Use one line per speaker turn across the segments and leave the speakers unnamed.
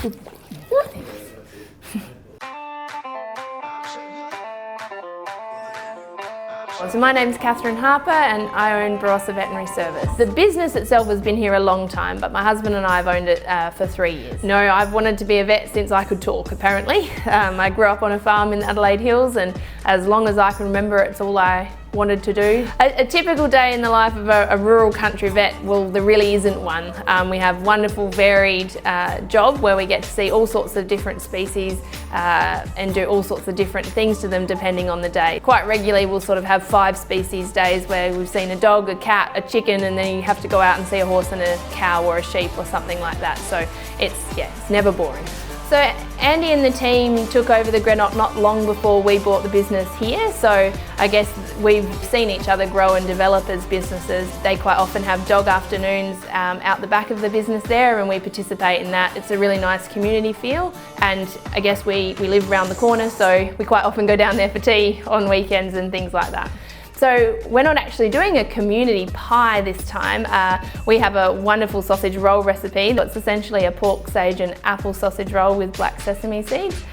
So my name's Catherine Harper and I own Barossa Veterinary Service. The business itself has been here a long time, but my husband and I have owned it for 3 years. No, I've wanted to be a vet since I could talk, apparently. I grew up on a farm in the Adelaide Hills, and as long as I can remember, it's all I wanted to do. A typical day in the life of a rural country vet, well, there really isn't one. We have wonderful varied job where we get to see all sorts of different species and do all sorts of different things to them depending on the day. Quite regularly we'll sort of have 5 species days where we've seen a dog, a cat, a chicken, and then you have to go out and see a horse and a cow or a sheep or something like that. So it's never boring. So Andy and the team took over the Greenock not long before we bought the business here, so I guess we've seen each other grow and develop as businesses. They quite often have dog afternoons out the back of the business there, and we participate in that. It's a really nice community feel, and I guess we live around the corner, so we quite often go down there for tea on weekends and things like that. So we're not actually doing a community pie this time. We have a wonderful sausage roll recipe. It's essentially a pork, sage and apple sausage roll with black sesame seeds.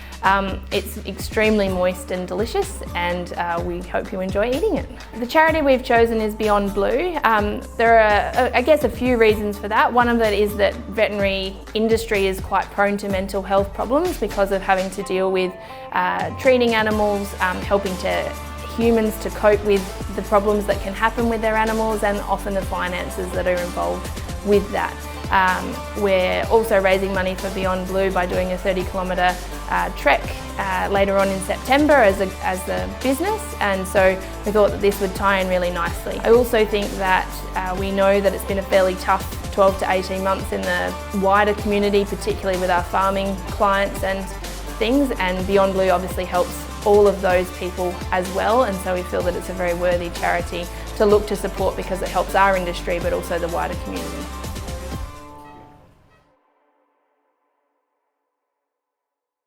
It's extremely moist and delicious, and we hope you enjoy eating it. The charity we've chosen is Beyondblue. There are, I guess, a few reasons for that. One of it is that veterinary industry is quite prone to mental health problems because of having to deal with treating animals, helping humans to cope with the problems that can happen with their animals, and often the finances that are involved with that. We're also raising money for Beyondblue by doing a 30-kilometre trek later on in September as the business, and so we thought that this would tie in really nicely. I also think that we know that it's been a fairly tough 12 to 18 months in the wider community, particularly with our farming clients and things, and Beyondblue obviously helps all of those people as well, and so we feel that it's a very worthy charity to look to support because it helps our industry but also the wider community.